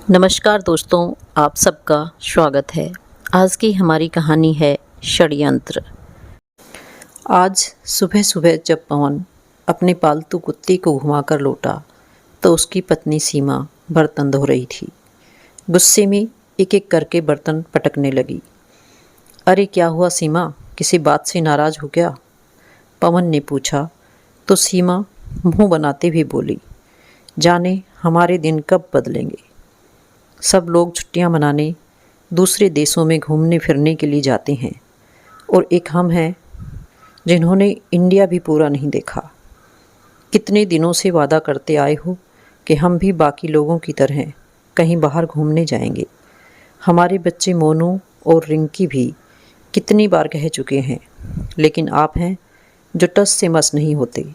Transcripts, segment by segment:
नमस्कार दोस्तों, आप सबका स्वागत है। आज की हमारी कहानी है षड्यंत्र। आज सुबह सुबह जब पवन अपने पालतू कुत्ते को घुमाकर लौटा तो उसकी पत्नी सीमा बर्तन धो रही थी। गुस्से में एक एक करके बर्तन पटकने लगी। अरे क्या हुआ सीमा, किसी बात से नाराज़ हो गया? पवन ने पूछा तो सीमा मुंह बनाते हुए बोली, जाने हमारे दिन कब बदलेंगे। सब लोग छुट्टियां मनाने दूसरे देशों में घूमने फिरने के लिए जाते हैं और एक हम हैं जिन्होंने इंडिया भी पूरा नहीं देखा। कितने दिनों से वादा करते आए हो कि हम भी बाकी लोगों की तरह कहीं बाहर घूमने जाएंगे। हमारे बच्चे मोनू और रिंकी भी कितनी बार कह चुके हैं, लेकिन आप हैं जो टस से मस नहीं होते।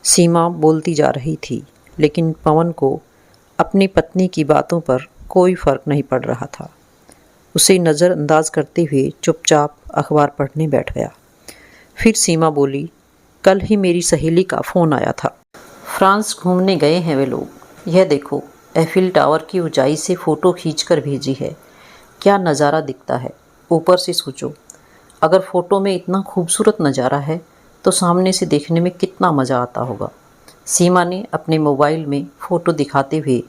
सीमा बोलती जा रही थी, लेकिन पवन को अपनी पत्नी की बातों पर कोई फ़र्क नहीं पड़ रहा था। उसे नज़रअंदाज करते हुए चुपचाप अखबार पढ़ने बैठ गया। फिर सीमा बोली, कल ही मेरी सहेली का फ़ोन आया था। फ्रांस घूमने गए हैं वे लोग। यह देखो, एफिल टावर की ऊंचाई से फ़ोटो खींचकर भेजी है। क्या नज़ारा दिखता है। ऊपर से सोचो, अगर फ़ोटो में इतना खूबसूरत नज़ारा है तो सामने से देखने में कितना मज़ा आता होगा। सीमा ने अपने मोबाइल में फ़ोटो दिखाते हुए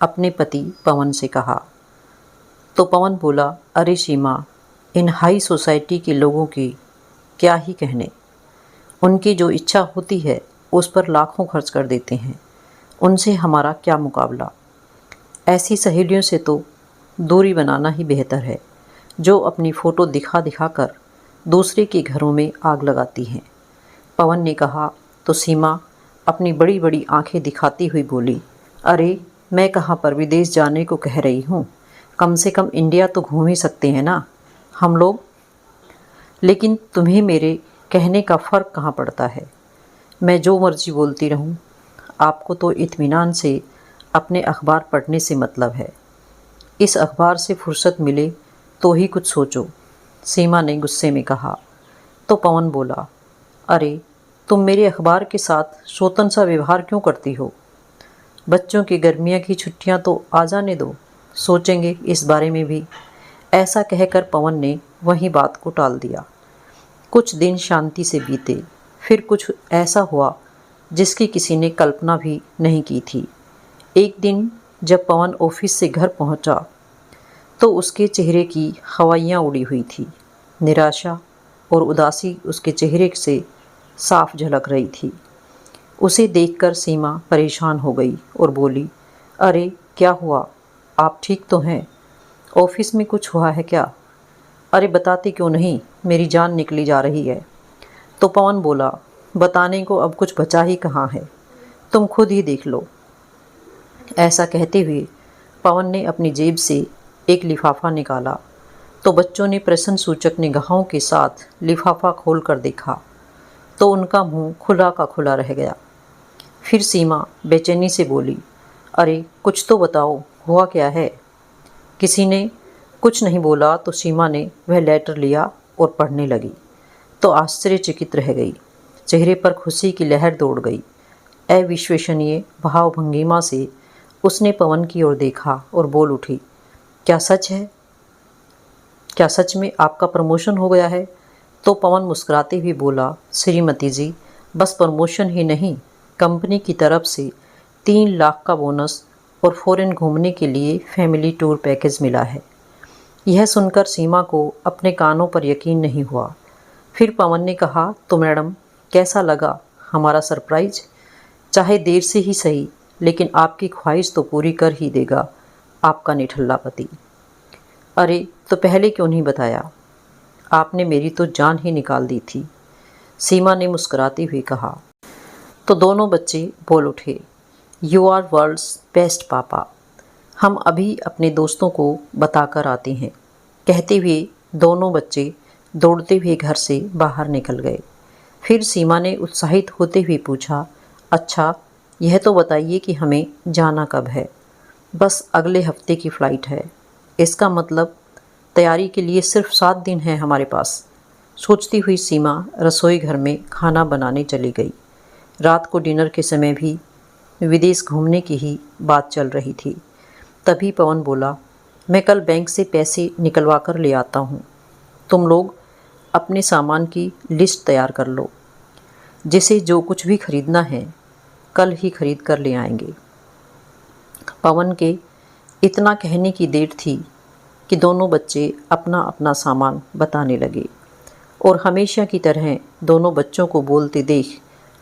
अपने पति पवन से कहा। तो पवन बोला, अरे सीमा, इन हाई सोसाइटी के लोगों की क्या ही कहने। उनकी जो इच्छा होती है उस पर लाखों खर्च कर देते हैं। उनसे हमारा क्या मुकाबला। ऐसी सहेलियों से तो दूरी बनाना ही बेहतर है, जो अपनी फ़ोटो दिखा दिखा कर दूसरे के घरों में आग लगाती हैं। पवन ने कहा तो सीमा अपनी बड़ी बड़ी आंखें दिखाती हुई बोली, अरे मैं कहाँ पर विदेश जाने को कह रही हूँ। कम से कम इंडिया तो घूम ही सकते हैं ना हम लोग। लेकिन तुम्हें मेरे कहने का फ़र्क कहाँ पड़ता है। मैं जो मर्ज़ी बोलती रहूँ, आपको तो इत्मीनान से अपने अखबार पढ़ने से मतलब है। इस अखबार से फुर्सत मिले तो ही कुछ सोचो, सीमा ने गुस्से में कहा। तो पवन बोला, अरे तुम मेरे अखबार के साथ शोतन सा व्यवहार क्यों करती हो। बच्चों की गर्मियाँ की छुट्टियाँ तो आ जाने दो, सोचेंगे इस बारे में भी। ऐसा कहकर पवन ने वही बात को टाल दिया। कुछ दिन शांति से बीते, फिर कुछ ऐसा हुआ जिसकी किसी ने कल्पना भी नहीं की थी। एक दिन जब पवन ऑफिस से घर पहुंचा तो उसके चेहरे की हवाइयाँ उड़ी हुई थी। निराशा और उदासी उसके चेहरे से साफ झलक रही थी। उसे देखकर सीमा परेशान हो गई और बोली, अरे क्या हुआ, आप ठीक तो हैं? ऑफिस में कुछ हुआ है क्या? अरे बताती क्यों नहीं, मेरी जान निकली जा रही है। तो पवन बोला, बताने को अब कुछ बचा ही कहाँ है, तुम खुद ही देख लो। ऐसा कहते हुए पवन ने अपनी जेब से एक लिफाफा निकाला तो बच्चों ने प्रश्न सूचक निगाहों के साथ लिफाफा खोल कर देखा तो उनका मुंह खुला का खुला रह गया। फिर सीमा बेचैनी से बोली, अरे कुछ तो बताओ, हुआ क्या है? किसी ने कुछ नहीं बोला तो सीमा ने वह लेटर लिया और पढ़ने लगी तो आश्चर्यचकित रह गई। चेहरे पर खुशी की लहर दौड़ गई। अविश्वसनीय भावभंगिमा से उसने पवन की ओर देखा और बोल उठी, क्या सच है? क्या सच में आपका प्रमोशन हो गया है? तो पवन मुस्कुराते हुए बोला, श्रीमती जी, बस प्रमोशन ही नहीं, कंपनी की तरफ से 3 लाख का बोनस और फॉरेन घूमने के लिए फैमिली टूर पैकेज मिला है। यह सुनकर सीमा को अपने कानों पर यकीन नहीं हुआ। फिर पवन ने कहा, तो मैडम कैसा लगा हमारा सरप्राइज? चाहे देर से ही सही, लेकिन आपकी ख्वाहिश तो पूरी कर ही देगा आपका निठल्ला पति। अरे तो पहले क्यों नहीं बताया? आपने मेरी तो जान ही निकाल दी थी, सीमा ने मुस्कुराती हुई कहा। तो दोनों बच्चे बोल उठे, यू आर वर्ल्ड्स बेस्ट पापा, हम अभी अपने दोस्तों को बताकर आते हैं। कहते हुए दोनों बच्चे दौड़ते हुए घर से बाहर निकल गए। फिर सीमा ने उत्साहित होते हुए पूछा, अच्छा यह तो बताइए कि हमें जाना कब है? बस अगले हफ्ते की फ़्लाइट है। इसका मतलब तैयारी के लिए सिर्फ 7 दिन है हमारे पास। सोचती हुई सीमा रसोई घर में खाना बनाने चली गई। रात को डिनर के समय भी विदेश घूमने की ही बात चल रही थी। तभी पवन बोला, मैं कल बैंक से पैसे निकलवा कर ले आता हूँ। तुम लोग अपने सामान की लिस्ट तैयार कर लो। जिसे जो कुछ भी खरीदना है कल ही खरीद कर ले आएंगे। पवन के इतना कहने की देर थी कि दोनों बच्चे अपना अपना सामान बताने लगे और हमेशा की तरह दोनों बच्चों को बोलते देख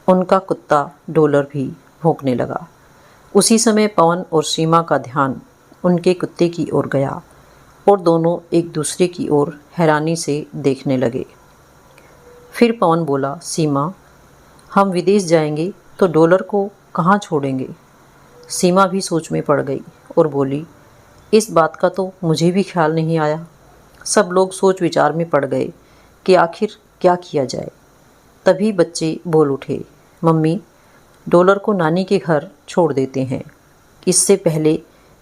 उनका कुत्ता डॉलर भी भौंकने लगा। उसी समय पवन और सीमा का ध्यान उनके कुत्ते की ओर गया और दोनों एक दूसरे की ओर हैरानी से देखने लगे। फिर पवन बोला, सीमा, हम विदेश जाएंगे तो डॉलर को कहाँ छोड़ेंगे? सीमा भी सोच में पड़ गई और बोली, इस बात का तो मुझे भी ख्याल नहीं आया। सब लोग सोच विचार में पड़ गए कि आखिर क्या किया जाए। तभी बच्चे बोल उठे, मम्मी, डॉलर को नानी के घर छोड़ देते हैं। इससे पहले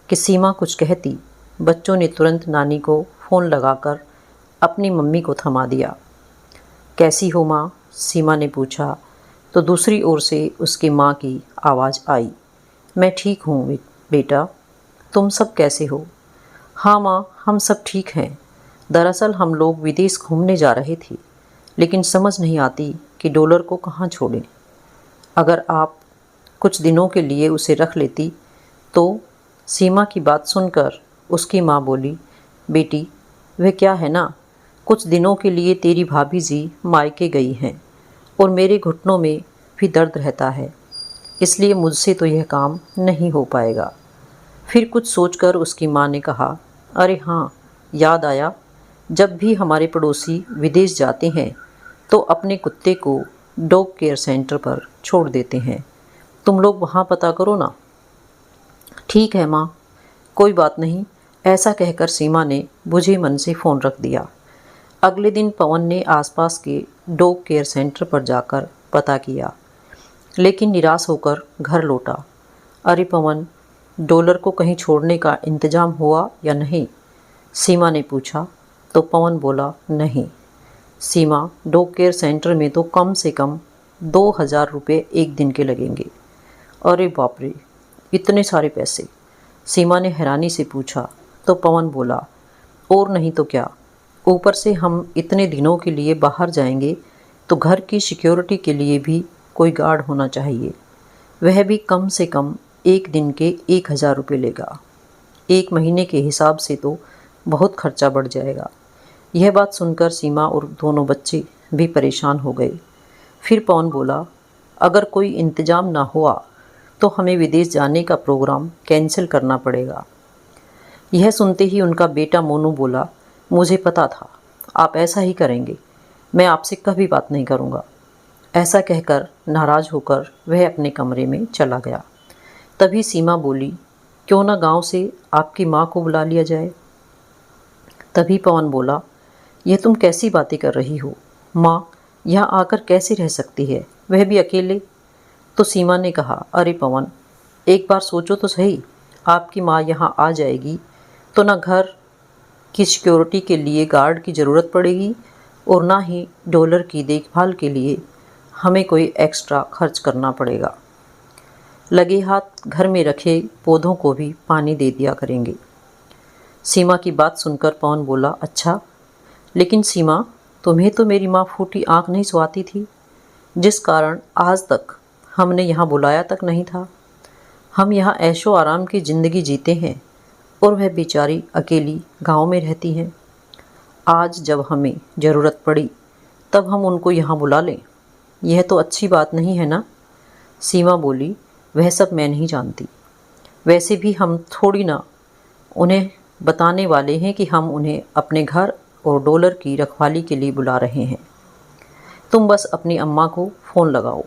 कि सीमा कुछ कहती, बच्चों ने तुरंत नानी को फ़ोन लगाकर अपनी मम्मी को थमा दिया। कैसी हो माँ? सीमा ने पूछा तो दूसरी ओर से उसकी माँ की आवाज़ आई, मैं ठीक हूँ बेटा, तुम सब कैसे हो? हाँ माँ, हम सब ठीक हैं। दरअसल हम लोग विदेश घूमने जा रहे थे, लेकिन समझ नहीं आती कि डॉलर को कहाँ छोड़ें। अगर आप कुछ दिनों के लिए उसे रख लेती तो। सीमा की बात सुनकर उसकी माँ बोली, बेटी, वह क्या है ना, कुछ दिनों के लिए तेरी भाभी जी मायके गई हैं और मेरे घुटनों में भी दर्द रहता है, इसलिए मुझसे तो यह काम नहीं हो पाएगा। फिर कुछ सोचकर उसकी माँ ने कहा, अरे हाँ, याद आया, जब भी हमारे पड़ोसी विदेश जाते हैं तो अपने कुत्ते को डॉग केयर सेंटर पर छोड़ देते हैं। तुम लोग वहाँ पता करो ना। ठीक है माँ, कोई बात नहीं, ऐसा कहकर सीमा ने बुझे मन से फ़ोन रख दिया। अगले दिन पवन ने आसपास के डॉग केयर सेंटर पर जाकर पता किया, लेकिन निराश होकर घर लौटा। अरे पवन, डॉलर को कहीं छोड़ने का इंतज़ाम हुआ या नहीं? सीमा ने पूछा तो पवन बोला, नहीं सीमा, डॉग केयर सेंटर में तो कम से कम 2000 रुपये एक दिन के लगेंगे। अरे बाप रे, इतने सारे पैसे? सीमा ने हैरानी से पूछा तो पवन बोला, और नहीं तो क्या, ऊपर से हम इतने दिनों के लिए बाहर जाएंगे तो घर की सिक्योरिटी के लिए भी कोई गार्ड होना चाहिए। वह भी कम से कम एक दिन के 1000 रुपये लेगा। एक महीने के हिसाब से तो बहुत खर्चा बढ़ जाएगा। यह बात सुनकर सीमा और दोनों बच्चे भी परेशान हो गए। फिर पवन बोला, अगर कोई इंतज़ाम ना हुआ तो हमें विदेश जाने का प्रोग्राम कैंसिल करना पड़ेगा। यह सुनते ही उनका बेटा मोनू बोला, मुझे पता था आप ऐसा ही करेंगे, मैं आपसे कभी बात नहीं करूँगा। ऐसा कहकर नाराज़ होकर वह अपने कमरे में चला गया। तभी सीमा बोली, क्यों ना गांव से आपकी माँ को बुला लिया जाए। तभी पवन बोला, यह तुम कैसी बातें कर रही हो? माँ यहाँ आकर कैसे रह सकती है, वह भी अकेले? तो सीमा ने कहा, अरे पवन, एक बार सोचो तो सही, आपकी माँ यहाँ आ जाएगी तो ना घर की सिक्योरिटी के लिए गार्ड की ज़रूरत पड़ेगी और ना ही डॉलर की देखभाल के लिए हमें कोई एक्स्ट्रा खर्च करना पड़ेगा। लगे हाथ घर में रखे पौधों को भी पानी दे दिया करेंगे। सीमा की बात सुनकर पवन बोला, अच्छा, लेकिन सीमा, तुम्हें तो मेरी माँ फूटी आँख नहीं सुहाती थी, जिस कारण आज तक हमने यहाँ बुलाया तक नहीं था। हम यहाँ ऐशो आराम की ज़िंदगी जीते हैं और वह बेचारी अकेली गांव में रहती हैं। आज जब हमें ज़रूरत पड़ी तब हम उनको यहाँ बुला लें, यह तो अच्छी बात नहीं है ना। सीमा बोली, वह सब मैं नहीं जानती, वैसे भी हम थोड़ी ना उन्हें बताने वाले हैं कि हम उन्हें अपने घर और डॉलर की रखवाली के लिए बुला रहे हैं। तुम बस अपनी अम्मा को फ़ोन लगाओ,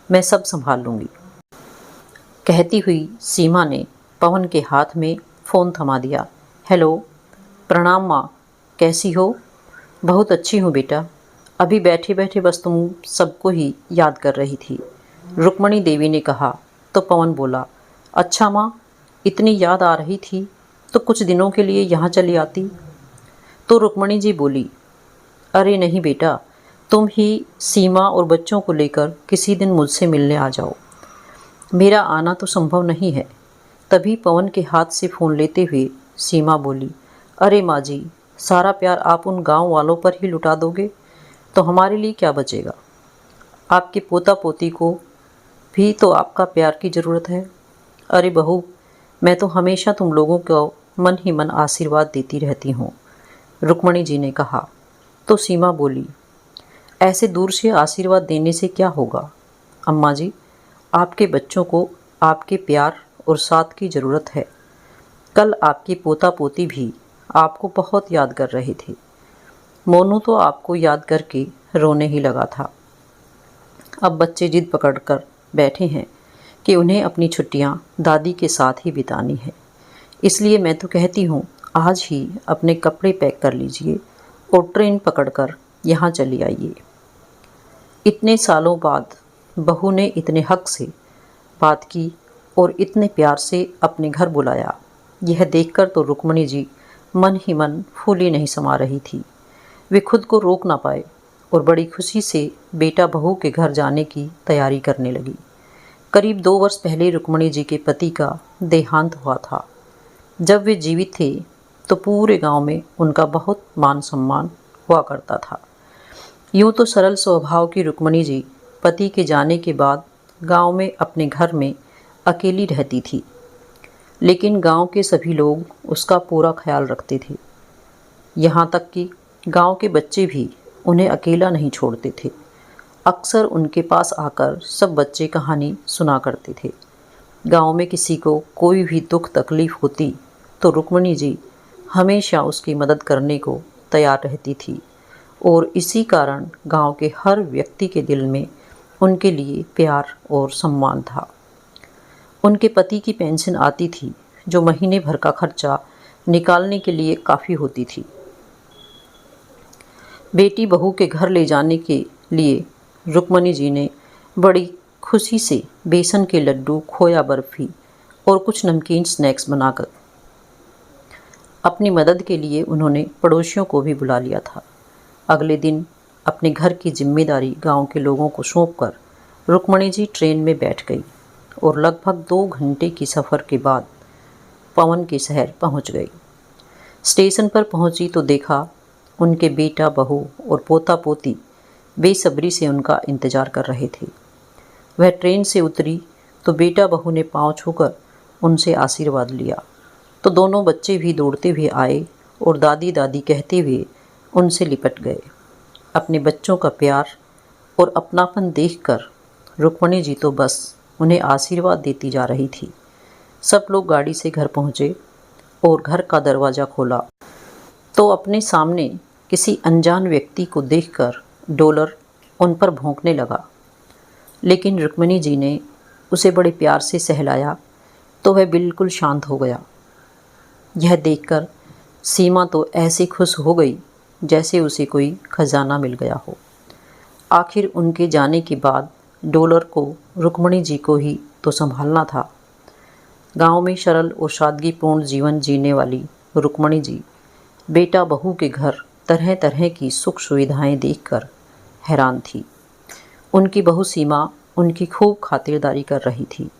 मैं सब संभाल लूँगी। कहती हुई सीमा ने पवन के हाथ में फ़ोन थमा दिया। हेलो, प्रणाम माँ, कैसी हो? बहुत अच्छी हूँ बेटा, अभी बैठे बैठे बस तुम सबको ही याद कर रही थी, रुक्मणी देवी ने कहा। तो पवन बोला, अच्छा माँ, इतनी याद आ रही थी तो कुछ दिनों के लिए यहाँ चली आती। तो रुक्मणी जी बोली, अरे नहीं बेटा, तुम ही सीमा और बच्चों को लेकर किसी दिन मुझसे मिलने आ जाओ। मेरा आना तो संभव नहीं है, तभी पवन के हाथ से फ़ोन लेते हुए सीमा बोली, अरे माँ जी, सारा प्यार आप उन गांव वालों पर ही लुटा दोगे तो हमारे लिए क्या बचेगा। आपके पोता पोती को भी तो आपका प्यार की ज़रूरत है। अरे बहू, मैं तो हमेशा तुम लोगों को मन ही मन आशीर्वाद देती रहती हूँ, रुक्मणी जी ने कहा। तो सीमा बोली, ऐसे दूर से आशीर्वाद देने से क्या होगा अम्मा जी, आपके बच्चों को आपके प्यार और साथ की ज़रूरत है। कल आपके पोता पोती भी आपको बहुत याद कर रहे थे। मोनू तो आपको याद करके रोने ही लगा था। अब बच्चे जिद पकड़कर बैठे हैं कि उन्हें अपनी छुट्टियां दादी के साथ ही बितानी है। इसलिए मैं तो कहती हूँ आज ही अपने कपड़े पैक कर लीजिए और ट्रेन पकड़कर यहाँ चली आइए। इतने सालों बाद बहू ने इतने हक से बात की और इतने प्यार से अपने घर बुलाया। यह देखकर तो रुक्मणी जी मन ही मन फूली नहीं समा रही थी। वे खुद को रोक ना पाए और बड़ी खुशी से बेटा बहू के घर जाने की तैयारी करने लगी। करीब 2 वर्ष पहले रुक्मणी जी के पति का देहांत हुआ था। जब वे जीवित थे तो पूरे गांव में उनका बहुत मान सम्मान हुआ करता था। यूँ तो सरल स्वभाव की रुक्मणी जी पति के जाने के बाद गांव में अपने घर में अकेली रहती थी, लेकिन गांव के सभी लोग उसका पूरा ख्याल रखते थे। यहाँ तक कि गांव के बच्चे भी उन्हें अकेला नहीं छोड़ते थे। अक्सर उनके पास आकर सब बच्चे कहानी सुना करते थे। गांव में किसी को कोई भी दुख तकलीफ होती तो रुक्मणी जी हमेशा उसकी मदद करने को तैयार रहती थी और इसी कारण गांव के हर व्यक्ति के दिल में उनके लिए प्यार और सम्मान था। उनके पति की पेंशन आती थी जो महीने भर का खर्चा निकालने के लिए काफ़ी होती थी। बेटी बहू के घर ले जाने के लिए रुक्मणी जी ने बड़ी खुशी से बेसन के लड्डू, खोया बर्फ़ी और कुछ नमकीन स्नैक्स बनाकर अपनी मदद के लिए उन्होंने पड़ोसियों को भी बुला लिया था। अगले दिन अपने घर की जिम्मेदारी गांव के लोगों को सौंपकर रुक्मणी जी ट्रेन में बैठ गई और लगभग 2 घंटे की सफ़र के बाद पवन के शहर पहुंच गई। स्टेशन पर पहुंची तो देखा उनके बेटा बहू और पोता पोती बेसब्री से उनका इंतज़ार कर रहे थे। वह ट्रेन से उतरी तो बेटा बहू ने पाँव छूकर उनसे आशीर्वाद लिया तो दोनों बच्चे भी दौड़ते हुए आए और दादी दादी कहते हुए उनसे लिपट गए। अपने बच्चों का प्यार और अपनापन देखकर रुक्मणी जी तो बस उन्हें आशीर्वाद देती जा रही थी। सब लोग गाड़ी से घर पहुँचे और घर का दरवाज़ा खोला तो अपने सामने किसी अनजान व्यक्ति को देखकर डॉलर उन पर भौंकने लगा, लेकिन रुक्मणी जी ने उसे बड़े प्यार से सहलाया तो वह बिल्कुल शांत हो गया। यह देखकर सीमा तो ऐसे खुश हो गई जैसे उसे कोई खजाना मिल गया हो। आखिर उनके जाने के बाद डॉलर को रुक्मणी जी को ही तो संभालना था। गांव में सरल और सादगीपूर्ण जीवन जीने वाली रुक्मणी जी बेटा बहू के घर तरह तरह की सुख सुविधाएं देखकर हैरान थी। उनकी बहू सीमा उनकी खूब खातिरदारी कर रही थी।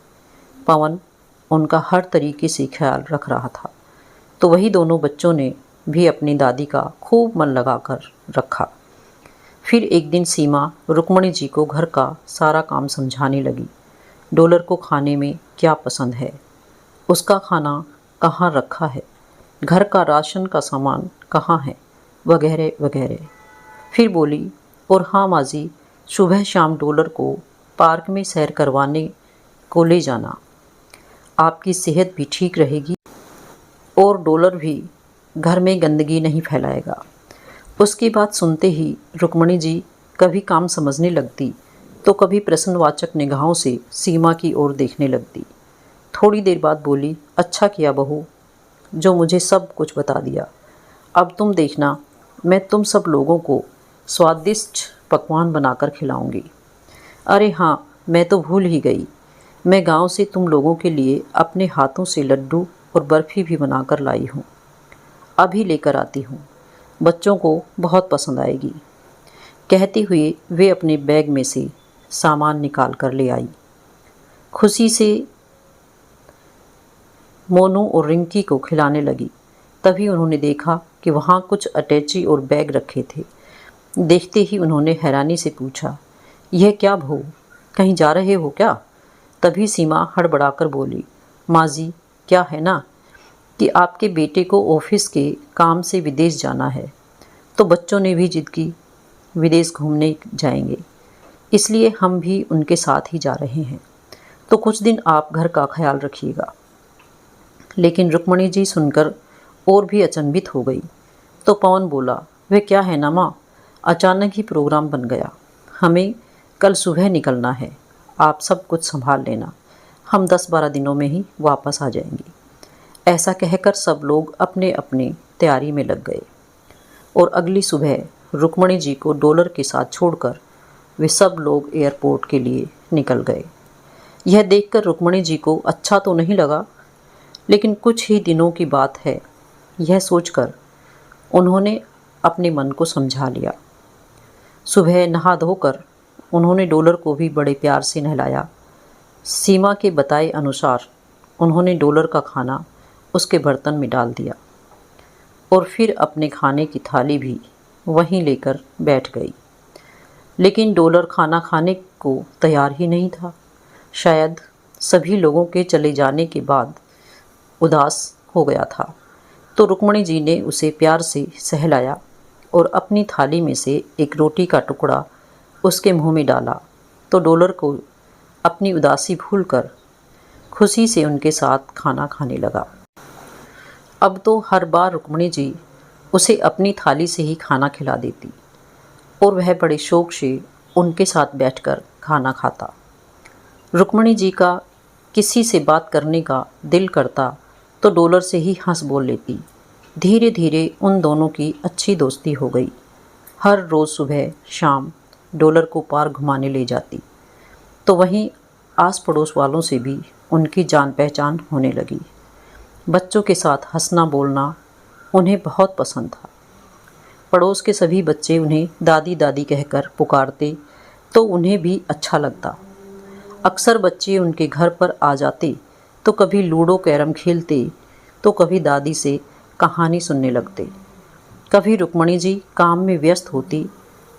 पवन उनका हर तरीके से ख्याल रख रहा था तो वही दोनों बच्चों ने भी अपनी दादी का खूब मन लगाकर रखा। फिर एक दिन सीमा रुक्मणी जी को घर का सारा काम समझाने लगी। डॉलर को खाने में क्या पसंद है, उसका खाना कहाँ रखा है, घर का राशन का सामान कहाँ है, वगैरह वगैरह। फिर बोली, और हाँ माँ जी, सुबह शाम डॉलर को पार्क में सैर करवाने को ले जाना, आपकी सेहत भी ठीक रहेगी और डॉलर भी घर में गंदगी नहीं फैलाएगा। उसकी बात सुनते ही रुक्मणी जी कभी काम समझने लगती तो कभी प्रश्नवाचक निगाहों से सीमा की ओर देखने लगती। थोड़ी देर बाद बोली, अच्छा किया बहू जो मुझे सब कुछ बता दिया। अब तुम देखना, मैं तुम सब लोगों को स्वादिष्ट पकवान बनाकर खिलाऊंगी। अरे हाँ, मैं तो भूल ही गई, मैं गांव से तुम लोगों के लिए अपने हाथों से लड्डू और बर्फ़ी भी बनाकर लाई हूँ, अभी लेकर आती हूँ, बच्चों को बहुत पसंद आएगी। कहते हुए वे अपने बैग में से सामान निकाल कर ले आई। खुशी से मोनू और रिंकी को खिलाने लगी। तभी उन्होंने देखा कि वहाँ कुछ अटैची और बैग रखे थे। देखते ही उन्होंने हैरानी से पूछा, यह क्या बहू, कहीं जा रहे हो क्या? तभी सीमा हड़बड़ाकर बोली, माँ जी, क्या है ना कि आपके बेटे को ऑफिस के काम से विदेश जाना है, तो बच्चों ने भी जिद की विदेश घूमने जाएंगे, इसलिए हम भी उनके साथ ही जा रहे हैं, तो कुछ दिन आप घर का ख्याल रखिएगा। लेकिन रुक्मणी जी सुनकर और भी अचंभित हो गई। तो पवन बोला, वह क्या है ना माँ, अचानक ही प्रोग्राम बन गया, हमें कल सुबह निकलना है, आप सब कुछ संभाल लेना, हम 10-12 दिनों में ही वापस आ जाएंगे। ऐसा कहकर सब लोग अपने अपने तैयारी में लग गए और अगली सुबह रुक्मणी जी को डॉलर के साथ छोड़कर वे सब लोग एयरपोर्ट के लिए निकल गए। यह देखकर रुक्मणी जी को अच्छा तो नहीं लगा, लेकिन कुछ ही दिनों की बात है, यह सोचकर उन्होंने अपने मन को समझा लिया। सुबह नहा धोकर उन्होंने डॉलर को भी बड़े प्यार से नहलाया। सीमा के बताए अनुसार उन्होंने डॉलर का खाना उसके बर्तन में डाल दिया और फिर अपने खाने की थाली भी वहीं लेकर बैठ गई। लेकिन डॉलर खाना खाने को तैयार ही नहीं था। शायद सभी लोगों के चले जाने के बाद उदास हो गया था। तो रुक्मणी जी ने उसे प्यार से सहलाया और अपनी थाली में से एक रोटी का टुकड़ा उसके मुंह में डाला, तो डॉलर को अपनी उदासी भूलकर खुशी से उनके साथ खाना खाने लगा। अब तो हर बार रुक्मणी जी उसे अपनी थाली से ही खाना खिला देती और वह बड़े शौक से उनके साथ बैठकर खाना खाता। रुक्मणी जी का किसी से बात करने का दिल करता तो डॉलर से ही हंस बोल लेती। धीरे धीरे उन दोनों की अच्छी दोस्ती हो गई। हर रोज़ सुबह शाम डॉलर को पार्क घुमाने ले जाती, तो वहीं आस पड़ोस वालों से भी उनकी जान पहचान होने लगी। बच्चों के साथ हंसना बोलना उन्हें बहुत पसंद था। पड़ोस के सभी बच्चे उन्हें दादी दादी कहकर पुकारते तो उन्हें भी अच्छा लगता। अक्सर बच्चे उनके घर पर आ जाते तो कभी लूडो कैरम खेलते, तो कभी दादी से कहानी सुनने लगते। कभी रुक्मणी जी काम में व्यस्त होती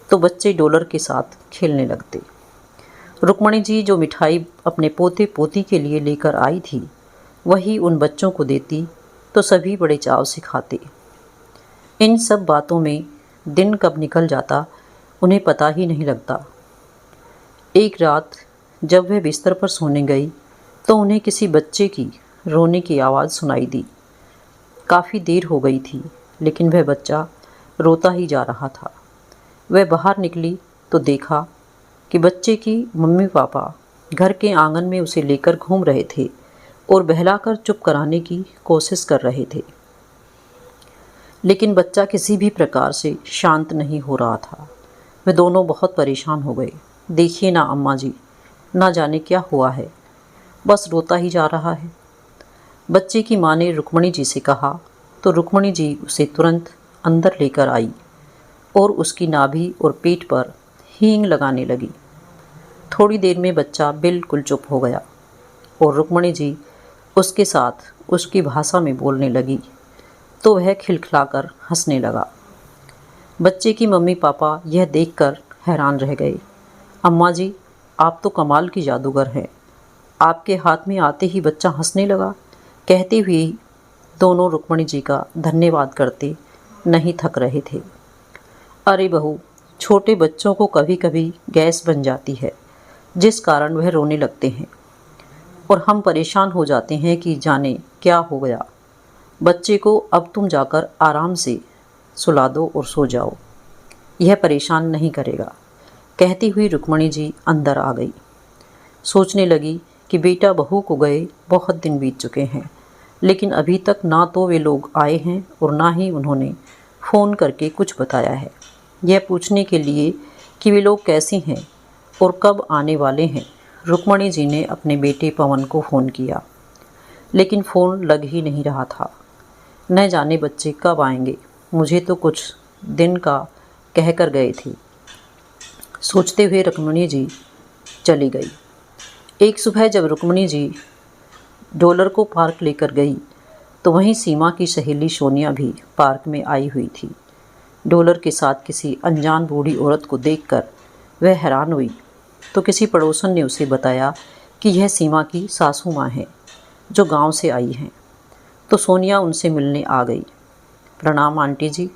तो बच्चे डॉलर के साथ खेलने लगते। रुक्मणी जी जो मिठाई अपने पोते पोती के लिए लेकर आई थी वही उन बच्चों को देती तो सभी बड़े चाव से खाते। इन सब बातों में दिन कब निकल जाता उन्हें पता ही नहीं लगता। एक रात जब वह बिस्तर पर सोने गई तो उन्हें किसी बच्चे की रोने की आवाज़ सुनाई दी। काफ़ी देर हो गई थी, लेकिन वह बच्चा रोता ही जा रहा था। वह बाहर निकली तो देखा कि बच्चे की मम्मी पापा घर के आंगन में उसे लेकर घूम रहे थे और बहलाकर चुप कराने की कोशिश कर रहे थे, लेकिन बच्चा किसी भी प्रकार से शांत नहीं हो रहा था। वे दोनों बहुत परेशान हो गए। देखिए ना अम्मा जी, ना जाने क्या हुआ है, बस रोता ही जा रहा है। बच्चे की माँ ने रुक्मणी जी से कहा तो रुक्मणी जी उसे तुरंत अंदर लेकर आई और उसकी नाभि और पीठ पर हींग लगाने लगी। थोड़ी देर में बच्चा बिल्कुल चुप हो गया और रुक्मणी जी उसके साथ उसकी भाषा में बोलने लगी तो वह खिलखिलाकर हंसने लगा। बच्चे की मम्मी पापा यह देखकर हैरान रह गए। अम्मा जी, आप तो कमाल की जादूगर हैं, आपके हाथ में आते ही बच्चा हंसने लगा। कहते हुए दोनों रुक्मणी जी का धन्यवाद करते नहीं थक रहे थे। अरे बहू, छोटे बच्चों को कभी कभी गैस बन जाती है, जिस कारण वह रोने लगते हैं और हम परेशान हो जाते हैं कि जाने क्या हो गया। बच्चे को अब तुम जाकर आराम से सुला दो और सो जाओ, यह परेशान नहीं करेगा। कहती हुई रुक्मणी जी अंदर आ गई। सोचने लगी कि बेटा बहू को गए बहुत दिन बीत चुके हैं, लेकिन अभी तक ना तो वे लोग आए हैं और ना ही उन्होंने फ़ोन करके कुछ बताया है यह पूछने के लिए कि वे लोग कैसे हैं और कब आने वाले हैं। रुक्मणी जी ने अपने बेटे पवन को फ़ोन किया, लेकिन फ़ोन लग ही नहीं रहा था। न जाने बच्चे कब आएंगे, मुझे तो कुछ दिन का कह कर गए थे। सोचते हुए रुक्मणी जी चली गई। एक सुबह जब रुक्मणी जी डॉलर को पार्क लेकर गई तो वहीं सीमा की सहेली सोनिया भी पार्क में आई हुई थी। डॉलर के साथ किसी अनजान बूढ़ी औरत को देखकर वह हैरान हुई तो किसी पड़ोसन ने उसे बताया कि यह सीमा की सासू माँ है जो गांव से आई हैं। तो सोनिया उनसे मिलने आ गई। प्रणाम आंटी जी,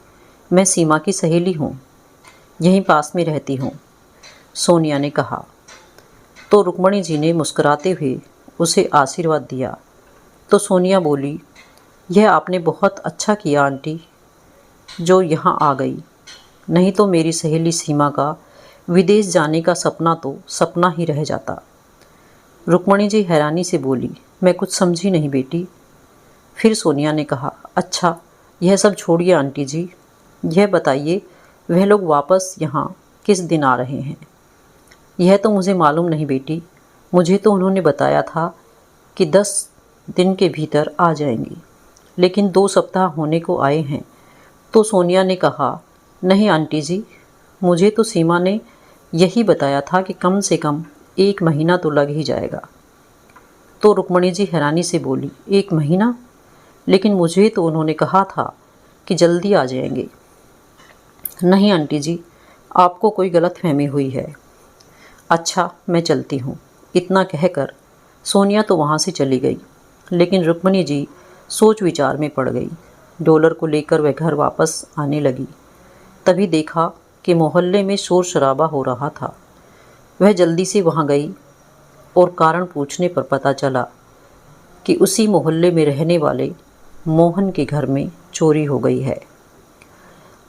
मैं सीमा की सहेली हूँ, यहीं पास में रहती हूँ, सोनिया ने कहा। तो रुक्मणी जी ने मुस्कुराते हुए उसे आशीर्वाद दिया। तो सोनिया बोली, यह आपने बहुत अच्छा किया आंटी जो यहाँ आ गई, नहीं तो मेरी सहेली सीमा का विदेश जाने का सपना तो सपना ही रह जाता। रुक्मणी जी हैरानी से बोली, मैं कुछ समझी नहीं बेटी। फिर सोनिया ने कहा, अच्छा यह सब छोड़िए आंटी जी, यह बताइए वह लोग वापस यहाँ किस दिन आ रहे हैं। यह तो मुझे मालूम नहीं बेटी, मुझे तो उन्होंने बताया था कि 10 दिन के भीतर आ जाएंगी, लेकिन 2 सप्ताह होने को आए हैं। तो सोनिया ने कहा, नहीं आंटी जी, मुझे तो सीमा ने यही बताया था कि कम से कम 1 महीना तो लग ही जाएगा। तो रुक्मणी जी हैरानी से बोली, 1 महीना? लेकिन मुझे तो उन्होंने कहा था कि जल्दी आ जाएंगे। नहीं आंटी जी, आपको कोई गलतफहमी हुई है। अच्छा मैं चलती हूँ। इतना कहकर सोनिया तो वहाँ से चली गई, लेकिन रुक्मणी जी सोच विचार में पड़ गई। डॉलर को लेकर वह घर वापस आने लगी, तभी देखा कि मोहल्ले में शोर शराबा हो रहा था। वह जल्दी से वहाँ गई और कारण पूछने पर पता चला कि उसी मोहल्ले में रहने वाले मोहन के घर में चोरी हो गई है।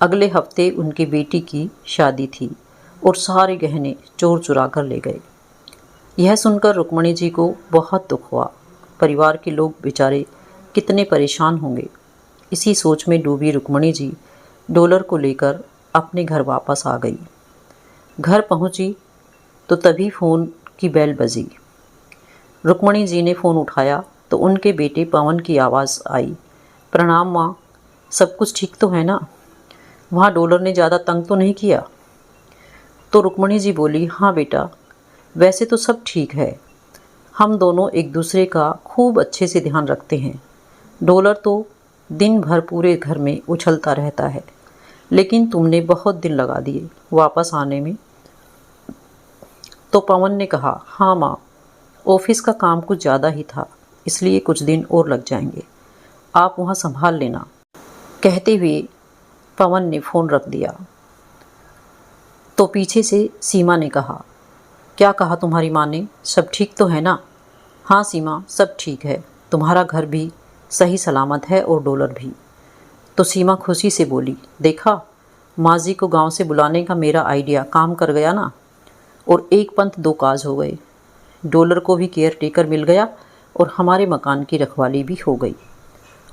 अगले हफ्ते उनकी बेटी की शादी थी और सारे गहने चोर चुरा कर ले गए। यह सुनकर रुक्मणी जी को बहुत दुख हुआ। परिवार के लोग बेचारे कितने परेशान होंगे। इसी सोच में डूबी रुक्मणी जी डॉलर को लेकर अपने घर वापस आ गई। घर पहुंची तो तभी फ़ोन की बेल बजी। रुक्मणी जी ने फ़ोन उठाया तो उनके बेटे पवन की आवाज़ आई, प्रणाम माँ, सब कुछ ठीक तो है ना? वहाँ डॉलर ने ज़्यादा तंग तो नहीं किया? तो रुक्मणी जी बोली, हाँ बेटा, वैसे तो सब ठीक है, हम दोनों एक दूसरे का खूब अच्छे से ध्यान रखते हैं। डॉलर तो दिन भर पूरे घर में उछलता रहता है, लेकिन तुमने बहुत दिन लगा दिए वापस आने में। तो पवन ने कहा, हाँ माँ, ऑफिस का काम कुछ ज़्यादा ही था, इसलिए कुछ दिन और लग जाएंगे, आप वहाँ संभाल लेना। कहते हुए पवन ने फ़ोन रख दिया। तो पीछे से सीमा ने कहा, क्या कहा तुम्हारी माँ ने, सब ठीक तो है ना? हाँ सीमा, सब ठीक है, तुम्हारा घर भी सही सलामत है और डॉलर भी। तो सीमा खुशी से बोली, देखा, माँ जी को गांव से बुलाने का मेरा आइडिया काम कर गया ना, और एक पंथ दो काज हो गए। डॉलर को भी केयर टेकर मिल गया और हमारे मकान की रखवाली भी हो गई।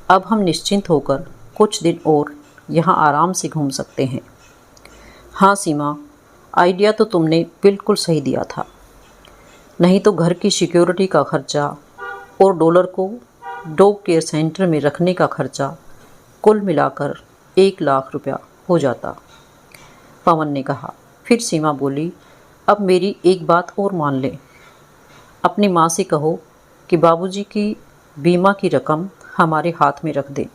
अब हम निश्चिंत होकर कुछ दिन और यहाँ आराम से घूम सकते हैं। हाँ सीमा, आइडिया तो तुमने बिल्कुल सही दिया था, नहीं तो घर की सिक्योरिटी का खर्चा और डॉलर को डॉग केयर सेंटर में रखने का खर्चा कुल मिलाकर 1 लाख रुपया हो जाता, पवन ने कहा। फिर सीमा बोली, अब मेरी एक बात और मान ले, अपनी माँ से कहो कि बाबूजी की बीमा की रकम हमारे हाथ में रख दें।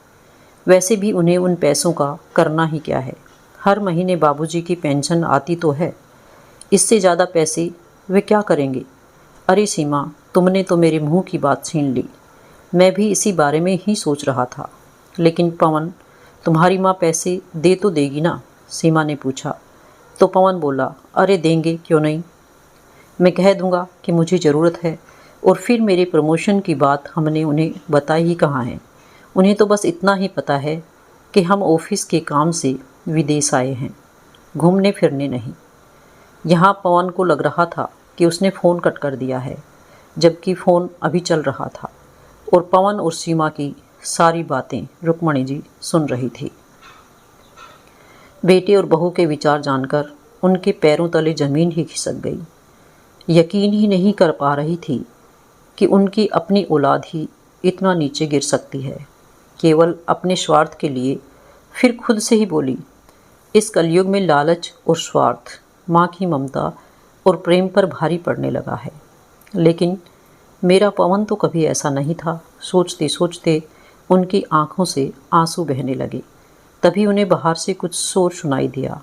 वैसे भी उन्हें उन पैसों का करना ही क्या है, हर महीने बाबूजी की पेंशन आती तो है, इससे ज़्यादा पैसे वे क्या करेंगे। अरे सीमा, तुमने तो मेरे मुंह की बात छीन ली, मैं भी इसी बारे में ही सोच रहा था। लेकिन पवन, तुम्हारी माँ पैसे दे तो देगी ना? सीमा ने पूछा। तो पवन बोला, अरे देंगे क्यों नहीं, मैं कह दूंगा कि मुझे ज़रूरत है, और फिर मेरे प्रमोशन की बात हमने उन्हें बताई ही कहाँ है। उन्हें तो बस इतना ही पता है कि हम ऑफिस के काम से विदेश आए हैं, घूमने फिरने नहीं। यहाँ पवन को लग रहा था कि उसने फ़ोन कट कर दिया है, जबकि फ़ोन अभी चल रहा था और पवन और सीमा की सारी बातें रुक्मणी जी सुन रही थी। बेटे और बहू के विचार जानकर उनके पैरों तले ज़मीन ही खिसक गई। यकीन ही नहीं कर पा रही थी कि उनकी अपनी औलाद ही इतना नीचे गिर सकती है, केवल अपने स्वार्थ के लिए। फिर खुद से ही बोली, इस कलयुग में लालच और स्वार्थ माँ की ममता और प्रेम पर भारी पड़ने लगा है। लेकिन मेरा पवन तो कभी ऐसा नहीं था। सोचते सोचते उनकी आंखों से आंसू बहने लगे। तभी उन्हें बाहर से कुछ शोर सुनाई दिया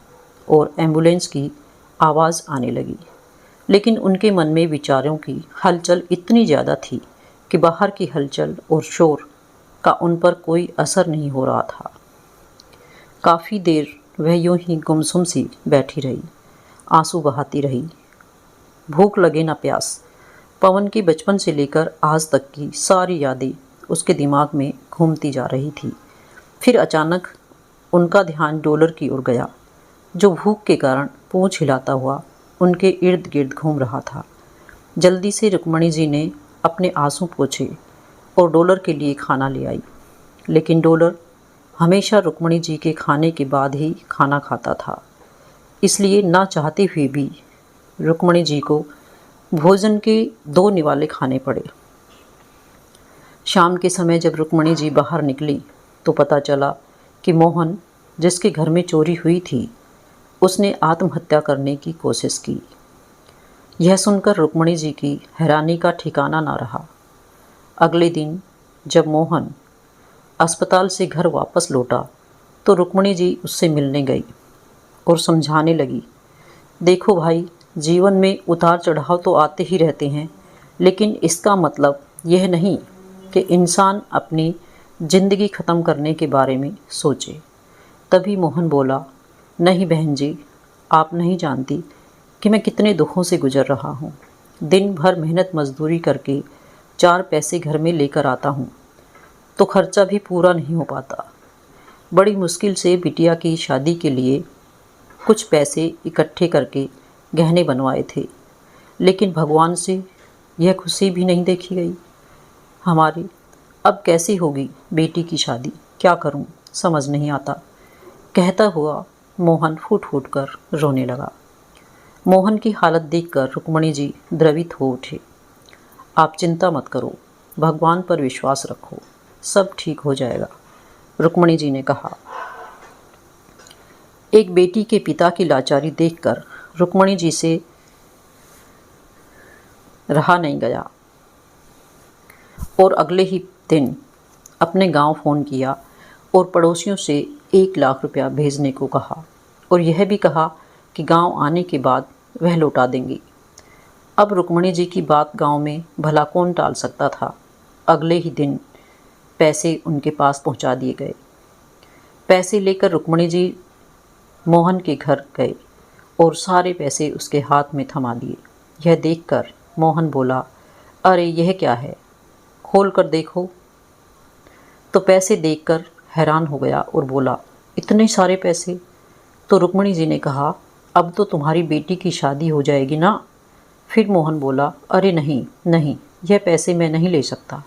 और एम्बुलेंस की आवाज़ आने लगी। लेकिन उनके मन में विचारों की हलचल इतनी ज़्यादा थी कि बाहर की हलचल और शोर का उन पर कोई असर नहीं हो रहा था। काफ़ी देर वह यूं ही गुमसुम सी बैठी रही, आंसू बहाती रही। भूख लगे ना प्यास। पवन की बचपन से लेकर आज तक की सारी यादें उसके दिमाग में घूमती जा रही थी। फिर अचानक उनका ध्यान डॉलर की ओर गया, जो भूख के कारण पूंछ हिलाता हुआ उनके इर्द गिर्द घूम रहा था। जल्दी से रुक्मणी जी ने अपने आंसू पोंछे और डॉलर के लिए खाना ले आई। लेकिन डॉलर हमेशा रुक्मणी जी के खाने के बाद ही खाना खाता था, इसलिए ना चाहते हुए भी रुक्मणी जी को भोजन के 2 निवाले खाने पड़े। शाम के समय जब रुक्मणी जी बाहर निकली तो पता चला कि मोहन, जिसके घर में चोरी हुई थी, उसने आत्महत्या करने की कोशिश की। यह सुनकर रुक्मणी जी की हैरानी का ठिकाना ना रहा। अगले दिन जब मोहन अस्पताल से घर वापस लौटा तो रुक्मणी जी उससे मिलने गई और समझाने लगी, देखो भाई, जीवन में उतार चढ़ाव तो आते ही रहते हैं, लेकिन इसका मतलब यह नहीं कि इंसान अपनी ज़िंदगी ख़त्म करने के बारे में सोचे। तभी मोहन बोला, नहीं बहन जी, आप नहीं जानती कि मैं कितने दुखों से गुज़र रहा हूँ। दिन भर मेहनत मजदूरी करके 4 पैसे घर में लेकर आता हूँ तो खर्चा भी पूरा नहीं हो पाता। बड़ी मुश्किल से बिटिया की शादी के लिए कुछ पैसे इकट्ठे करके गहने बनवाए थे, लेकिन भगवान से यह खुशी भी नहीं देखी गई हमारी। अब कैसी होगी बेटी की शादी, क्या करूं, समझ नहीं आता। कहता हुआ मोहन फूट फूट कर रोने लगा। मोहन की हालत देखकर रुक्मणी जी द्रवित हो उठे। आप चिंता मत करो, भगवान पर विश्वास रखो, सब ठीक हो जाएगा, रुक्मणी जी ने कहा। एक बेटी के पिता की लाचारी देखकर रुक्मणी जी से रहा नहीं गया और अगले ही दिन अपने गांव फ़ोन किया और पड़ोसियों से 1 लाख रुपया भेजने को कहा और यह भी कहा कि गांव आने के बाद वह लौटा देंगी। अब रुक्मणी जी की बात गांव में भला कौन टाल सकता था। अगले ही दिन पैसे उनके पास पहुंचा दिए गए। पैसे लेकर रुक्मणी जी मोहन के घर गए और सारे पैसे उसके हाथ में थमा दिए। यह देखकर मोहन बोला, अरे यह क्या है, खोल कर देखो। तो पैसे देखकर हैरान हो गया और बोला, इतने सारे पैसे। तो रुक्मणी जी ने कहा, अब तो तुम्हारी बेटी की शादी हो जाएगी ना। फिर मोहन बोला, अरे नहीं नहीं, यह पैसे मैं नहीं ले सकता।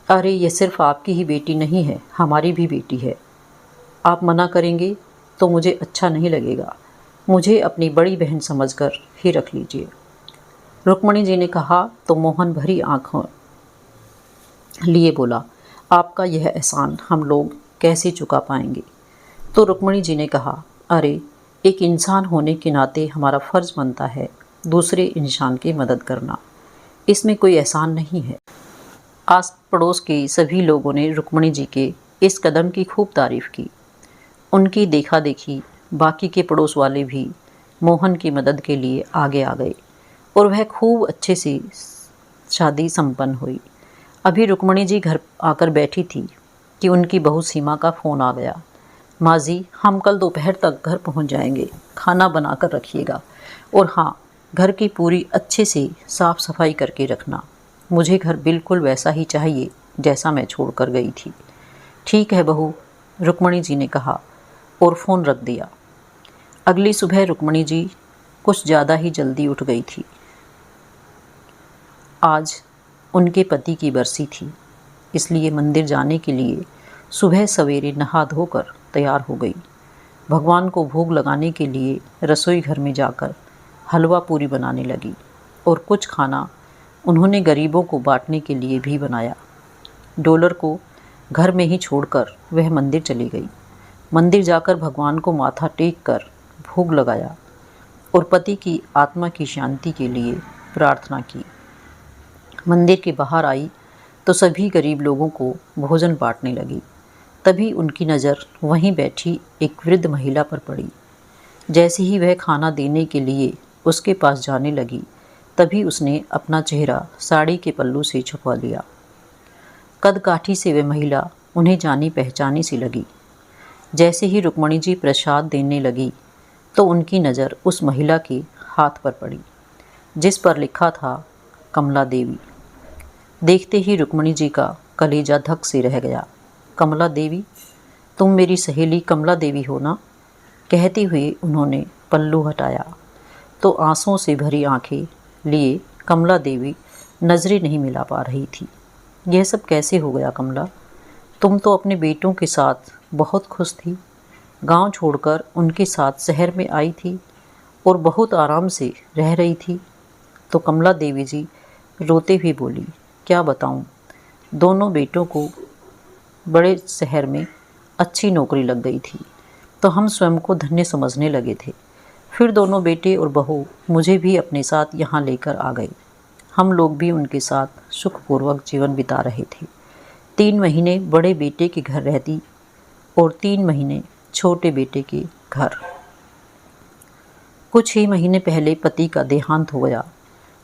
अरे यह सिर्फ आपकी ही बेटी नहीं है, हमारी भी बेटी है। आप मना करेंगे तो मुझे अच्छा नहीं लगेगा। मुझे अपनी बड़ी बहन समझकर ही रख लीजिए। रुक्मणी जी ने कहा तो मोहन भरी आंखों लिए बोला, आपका यह एहसान हम लोग कैसे चुका पाएंगे। तो रुक्मणी जी ने कहा, अरे एक इंसान होने के नाते हमारा फ़र्ज़ बनता है दूसरे इंसान की मदद करना, इसमें कोई एहसान नहीं है। आस पड़ोस के सभी लोगों ने रुक्मणी जी के इस कदम की खूब तारीफ़ की। उनकी देखा देखी बाकी के पड़ोस वाले भी मोहन की मदद के लिए आगे आ गए और वह खूब अच्छे से शादी संपन्न हुई। अभी रुक्मणी जी घर आकर बैठी थी कि उनकी बहू सीमा का फ़ोन आ गया। माँ जी, हम कल दोपहर तक घर पहुँच जाएंगे, खाना बना कर रखिएगा और हाँ, घर की पूरी अच्छे से साफ़ सफाई करके रखना। मुझे घर बिल्कुल वैसा ही चाहिए जैसा मैं छोड़ कर गई थी। ठीक है बहू, रुक्मणी जी ने कहा और फ़ोन रख दिया। अगली सुबह रुक्मणी जी कुछ ज़्यादा ही जल्दी उठ गई थी। आज उनके पति की बरसी थी, इसलिए मंदिर जाने के लिए सुबह सवेरे नहा धोकर तैयार हो गई। भगवान को भोग लगाने के लिए रसोई घर में जाकर हलवा पूरी बनाने लगी और कुछ खाना उन्होंने गरीबों को बांटने के लिए भी बनाया। डॉलर को घर में ही छोड़कर वह मंदिर चली गई। मंदिर जाकर भगवान को माथा टेक कर भोग लगाया और पति की आत्मा की शांति के लिए प्रार्थना की। मंदिर के बाहर आई तो सभी गरीब लोगों को भोजन बांटने लगी। तभी उनकी नज़र वहीं बैठी एक वृद्ध महिला पर पड़ी। जैसे ही वह खाना देने के लिए उसके पास जाने लगी, तभी उसने अपना चेहरा साड़ी के पल्लू से छुपा लिया। कदकाठी से वह महिला उन्हें जानी पहचानी सी लगी। जैसे ही रुक्मणी जी प्रसाद देने लगी तो उनकी नज़र उस महिला के हाथ पर पड़ी जिस पर लिखा था कमला देवी। देखते ही रुक्मणी जी का कलेजा धक से रह गया। कमला देवी, तुम मेरी सहेली कमला देवी हो ना? कहते हुए उन्होंने पल्लू हटाया तो आंसुओं से भरी आंखें लिए कमला देवी नजरें नहीं मिला पा रही थी। यह सब कैसे हो गया कमला? तुम तो अपने बेटों के साथ बहुत खुश थी, गांव छोड़कर उनके साथ शहर में आई थी और बहुत आराम से रह रही थी। तो कमला देवी जी रोते हुए बोली, क्या बताऊं, दोनों बेटों को बड़े शहर में अच्छी नौकरी लग गई थी तो हम स्वयं को धन्य समझने लगे थे। फिर दोनों बेटे और बहू मुझे भी अपने साथ यहाँ लेकर आ गए। हम लोग भी उनके साथ सुखपूर्वक जीवन बिता रहे थे। 3 महीने बड़े बेटे के घर रहती और 3 महीने छोटे बेटे के घर। कुछ ही महीने पहले पति का देहांत हो गया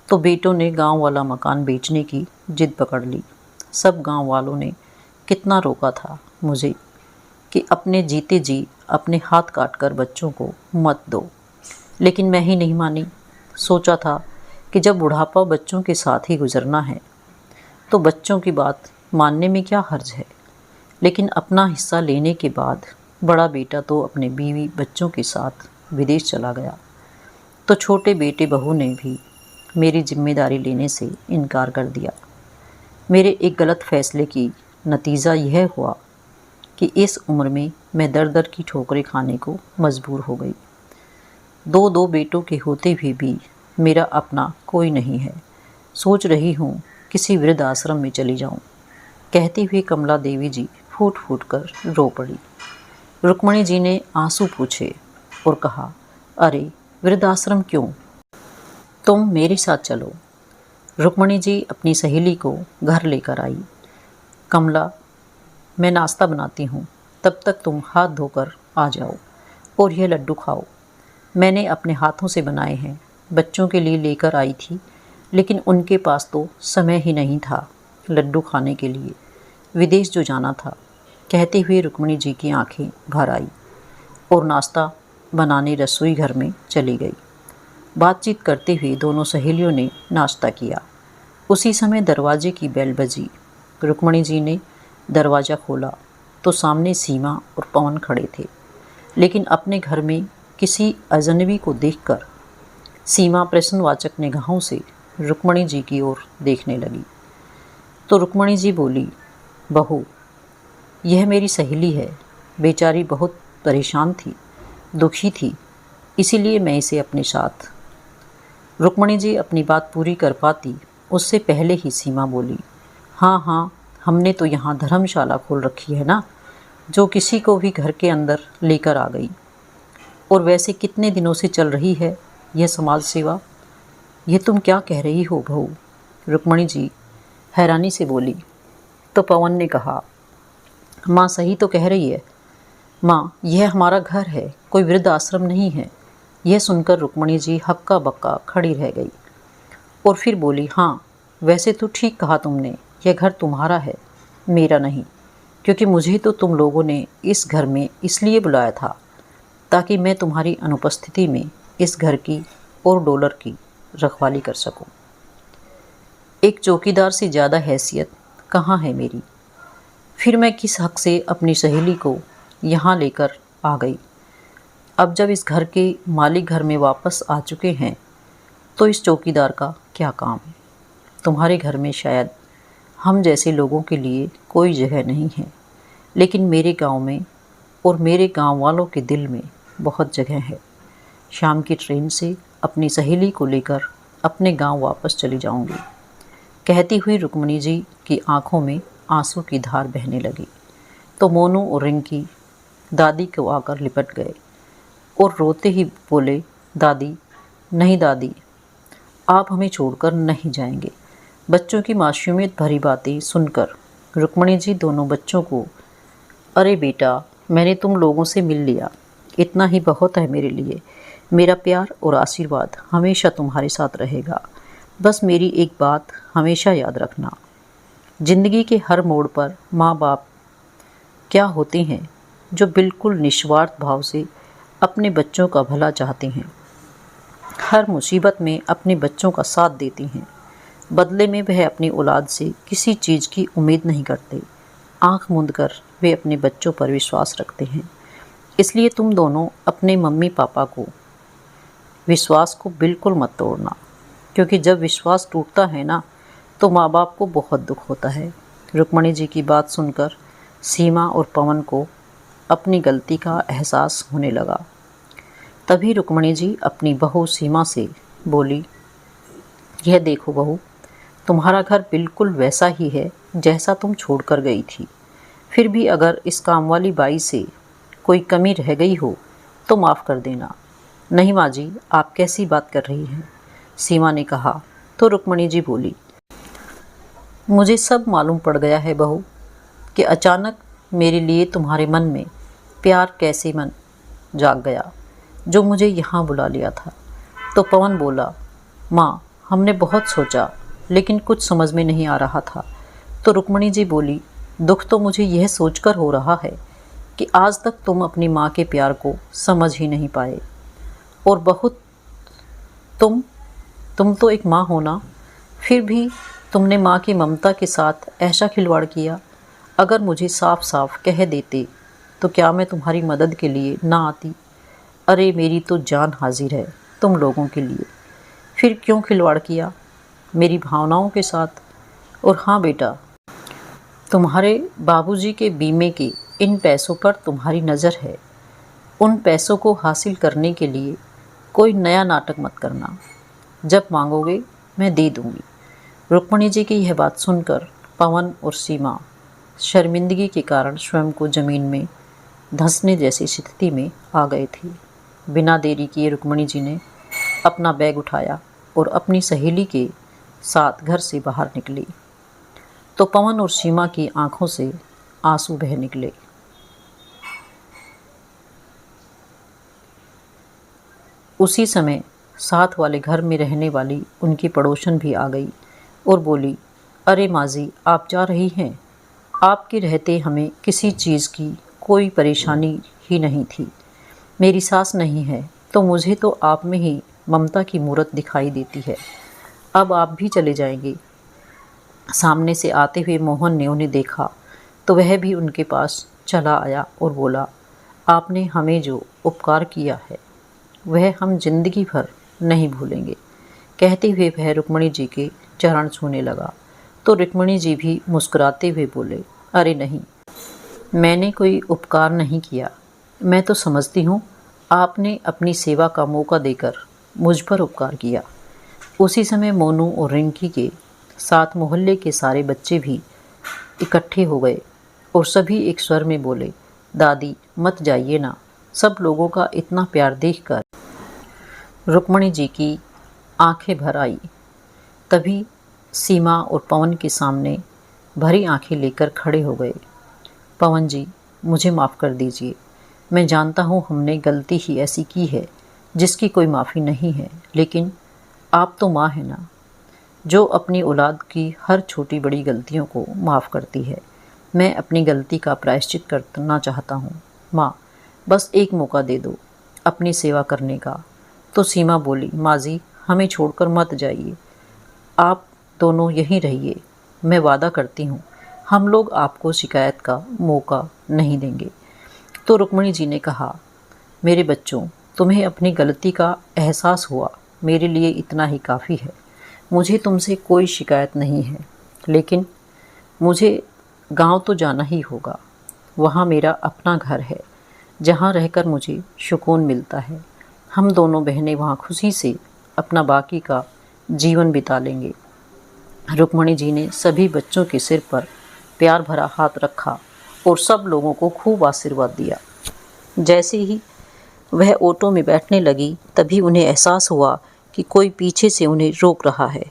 तो बेटों ने गांव वाला मकान बेचने की जिद पकड़ ली। सब गांव वालों ने कितना रोका था मुझे कि अपने जीते जी अपने हाथ काटकर बच्चों को मत दो, लेकिन मैं ही नहीं मानी। सोचा था कि जब बुढ़ापा बच्चों के साथ ही गुजरना है तो बच्चों की बात मानने में क्या हर्ज है। लेकिन अपना हिस्सा लेने के बाद बड़ा बेटा तो अपने बीवी बच्चों के साथ विदेश चला गया तो छोटे बेटे बहू ने भी मेरी जिम्मेदारी लेने से इनकार कर दिया। मेरे एक गलत फैसले की नतीजा यह हुआ कि इस उम्र में मैं दर दर की ठोकरें खाने को मजबूर हो गई। 2 बेटों के होते हुए भी मेरा अपना कोई नहीं है। सोच रही हूँ किसी वृद्ध आश्रम में चली जाऊँ। कहती हुई कमला देवी जी फूट फूट कर रो पड़ी। रुक्मणी जी ने आंसू पूछे और कहा, अरे वृद्धाश्रम क्यों, तुम मेरे साथ चलो। रुक्मणी जी अपनी सहेली को घर लेकर आई। कमला, मैं नाश्ता बनाती हूँ, तब तक तुम हाथ धोकर आ जाओ और यह लड्डू खाओ। मैंने अपने हाथों से बनाए हैं, बच्चों के लिए लेकर आई थी, लेकिन उनके पास तो समय ही नहीं था लड्डू खाने के लिए, विदेश जो जाना था। कहते हुए रुक्मणी जी की आंखें भर आई और नाश्ता बनाने रसोई घर में चली गई। बातचीत करते हुए दोनों सहेलियों ने नाश्ता किया। उसी समय दरवाजे की बेल बजी। रुक्मणी जी ने दरवाज़ा खोला तो सामने सीमा और पवन खड़े थे, लेकिन अपने घर में किसी अजनबी को देखकर सीमा प्रश्नवाचक निगाहों से रुक्मणी जी की ओर देखने लगी। तो रुक्मणी जी बोली, बहू, यह मेरी सहेली है, बेचारी बहुत परेशान थी, दुखी थी, इसीलिए मैं इसे अपने साथ। रुक्मणी जी अपनी बात पूरी कर पाती उससे पहले ही सीमा बोली, हाँ हाँ, हमने तो यहाँ धर्मशाला खोल रखी है ना, जो किसी को भी घर के अंदर लेकर आ गई। और वैसे कितने दिनों से चल रही है यह समाज सेवा? ये तुम क्या कह रही हो बहू? रुक्मणी जी हैरानी से बोली। तो पवन ने कहा, माँ सही तो कह रही है माँ, यह हमारा घर है, कोई वृद्ध आश्रम नहीं है। यह सुनकर रुक्मणी जी हक्का बक्का खड़ी रह गई और फिर बोली, हाँ वैसे तो ठीक कहा तुमने, यह घर तुम्हारा है, मेरा नहीं, क्योंकि मुझे तो तुम लोगों ने इस घर में इसलिए बुलाया था ताकि मैं तुम्हारी अनुपस्थिति में इस घर की और डॉलर की रखवाली कर सकूं। एक चौकीदार से ज़्यादा हैसियत कहाँ है मेरी? फिर मैं किस हक से अपनी सहेली को यहाँ लेकर आ गई? अब जब इस घर के मालिक घर में वापस आ चुके हैं तो इस चौकीदार का क्या काम? तुम्हारे घर में शायद हम जैसे लोगों के लिए कोई जगह नहीं है, लेकिन मेरे गांव में और मेरे गांव वालों के दिल में बहुत जगह है। शाम की ट्रेन से अपनी सहेली को लेकर अपने गांव वापस चली जाऊंगी। कहती हुई रुक्मणी जी की आंखों में आंसू की धार बहने लगी तो मोनू और रिंकी दादी को आकर लिपट गए और रोते ही बोले, दादी, नहीं दादी, आप हमें छोड़कर नहीं जाएंगे, बच्चों की मासूमियत भरी बातें सुनकर रुक्मणी जी दोनों बच्चों को, अरे बेटा, मैंने तुम लोगों से मिल लिया, इतना ही बहुत है मेरे लिए। मेरा प्यार और आशीर्वाद हमेशा तुम्हारे साथ रहेगा। बस मेरी एक बात हमेशा याद रखना, ज़िंदगी के हर मोड़ पर माँ बाप क्या होते हैं जो बिल्कुल निस्वार्थ भाव से अपने बच्चों का भला चाहते हैं। हर मुसीबत में अपने बच्चों का साथ देते हैं। बदले में वह अपनी औलाद से किसी चीज़ की उम्मीद नहीं करते। आँख मूंद कर वे अपने बच्चों पर विश्वास रखते हैं। इसलिए तुम दोनों अपने मम्मी पापा को विश्वास को बिल्कुल मत तोड़ना, क्योंकि जब विश्वास टूटता है ना, तो माँ बाप को बहुत दुख होता है। रुक्मणी जी की बात सुनकर सीमा और पवन को अपनी गलती का एहसास होने लगा। तभी रुक्मणी जी अपनी बहू सीमा से बोली, यह देखो बहू, तुम्हारा घर बिल्कुल वैसा ही है जैसा तुम छोड़कर गई थी। फिर भी अगर इस काम वाली बाई से कोई कमी रह गई हो तो माफ़ कर देना। नहीं माँ जी, आप कैसी बात कर रही हैं? सीमा ने कहा तो रुक्मणी जी बोली, मुझे सब मालूम पड़ गया है बहू कि अचानक मेरे लिए तुम्हारे मन में प्यार कैसे मन जाग गया जो मुझे यहाँ बुला लिया था। तो पवन बोला, माँ, हमने बहुत सोचा लेकिन कुछ समझ में नहीं आ रहा था। तो रुक्मणी जी बोली, दुख तो मुझे यह सोचकर हो रहा है कि आज तक तुम अपनी माँ के प्यार को समझ ही नहीं पाए, और बहुत तुम तो एक माँ हो ना, फिर भी तुमने माँ की ममता के साथ ऐसा खिलवाड़ किया। अगर मुझे साफ साफ कह देते तो क्या मैं तुम्हारी मदद के लिए ना आती? अरे मेरी तो जान हाजिर है तुम लोगों के लिए, फिर क्यों खिलवाड़ किया मेरी भावनाओं के साथ? और हाँ बेटा, तुम्हारे बाबूजी के बीमे के इन पैसों पर तुम्हारी नज़र है। उन पैसों को हासिल करने के लिए कोई नया नाटक मत करना। जब मांगोगे मैं दे दूँगी। रुक्मणी जी की यह बात सुनकर पवन और सीमा शर्मिंदगी के कारण स्वयं को ज़मीन में धंसने जैसी स्थिति में आ गए थे। बिना देरी किए रुक्मणी जी ने अपना बैग उठाया और अपनी सहेली के साथ घर से बाहर निकली। तो पवन और सीमा की आंखों से आंसू बह निकले। उसी समय साथ वाले घर में रहने वाली उनकी पड़ोसन भी आ गई और बोली, अरे माँ जी, आप जा रही हैं? आपके रहते हमें किसी चीज़ की कोई परेशानी ही नहीं थी। मेरी सास नहीं है तो मुझे तो आप में ही ममता की मूरत दिखाई देती है। अब आप भी चले जाएंगे। सामने से आते हुए मोहन ने उन्हें देखा तो वह भी उनके पास चला आया और बोला, आपने हमें जो उपकार किया है वह हम जिंदगी भर नहीं भूलेंगे। कहते हुए वह रुक्मणी जी के चरण छूने लगा। तो रुक्मणी जी भी मुस्कुराते हुए बोले, अरे नहीं, मैंने कोई उपकार नहीं किया। मैं तो समझती हूँ आपने अपनी सेवा का मौका देकर मुझ पर उपकार किया। उसी समय मोनू और रिंकी के साथ मोहल्ले के सारे बच्चे भी इकट्ठे हो गए और सभी एक स्वर में बोले, दादी मत जाइए ना। सब लोगों का इतना प्यार देखकर रुक्मणी जी की आंखें भर आई। तभी सीमा और पवन के सामने भरी आंखें लेकर खड़े हो गए। पवन जी, मुझे माफ़ कर दीजिए। मैं जानता हूँ हमने गलती ही ऐसी की है जिसकी कोई माफ़ी नहीं है, लेकिन आप तो माँ हैं ना, जो अपनी औलाद की हर छोटी बड़ी गलतियों को माफ़ करती है। मैं अपनी गलती का प्रायश्चित करना चाहता हूँ। माँ, बस एक मौका दे दो अपनी सेवा करने का। तो सीमा बोली, माँ जी, हमें छोड़कर मत जाइए। आप दोनों यहीं रहिए। मैं वादा करती हूँ हम लोग आपको शिकायत का मौका नहीं देंगे। तो रुक्मणी जी ने कहा, मेरे बच्चों, तुम्हें अपनी गलती का एहसास हुआ, मेरे लिए इतना ही काफ़ी है। मुझे तुमसे कोई शिकायत नहीं है, लेकिन मुझे गांव तो जाना ही होगा। वहाँ मेरा अपना घर है जहाँ रहकर मुझे सुकून मिलता है। हम दोनों बहनें वहाँ खुशी से अपना बाकी का जीवन बिता लेंगे। रुक्मणी जी ने सभी बच्चों के सिर पर प्यार भरा हाथ रखा और सब लोगों को खूब आशीर्वाद दिया। जैसे ही वह ऑटो में बैठने लगी, तभी उन्हें एहसास हुआ कि कोई पीछे से उन्हें रोक रहा है।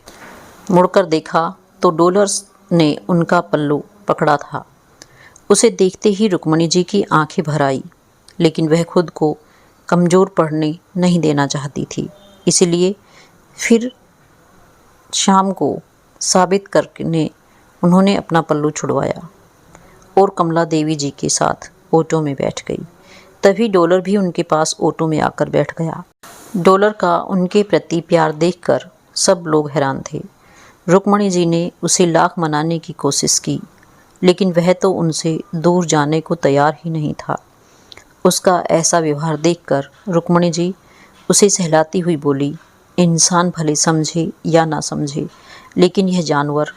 मुड़कर देखा तो डॉलर्स ने उनका पल्लू पकड़ा था। उसे देखते ही रुक्मणी जी की आंखें भर आई, लेकिन वह खुद को कमज़ोर पड़ने नहीं देना चाहती थी। इसलिए फिर शाम को साबित करने उन्होंने अपना पल्लू छुड़वाया और कमला देवी जी के साथ ऑटो में बैठ गई। तभी डॉलर भी उनके पास ऑटो में आकर बैठ गया। डॉलर का उनके प्रति प्यार देखकर सब लोग हैरान थे। रुक्मणी जी ने उसे लाख मनाने की कोशिश की, लेकिन वह तो उनसे दूर जाने को तैयार ही नहीं था। उसका ऐसा व्यवहार देखकर रुक्मणी जी उसे सहलाती हुई बोली, इंसान भले समझे या ना समझे, लेकिन यह जानवर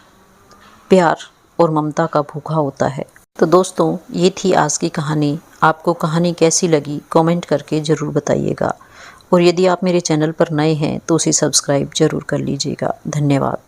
प्यार और ममता का भूखा होता है। तो दोस्तों, ये थी आज की कहानी। आपको कहानी कैसी लगी कमेंट करके ज़रूर बताइएगा, और यदि आप मेरे चैनल पर नए हैं तो उसे सब्सक्राइब ज़रूर कर लीजिएगा। धन्यवाद।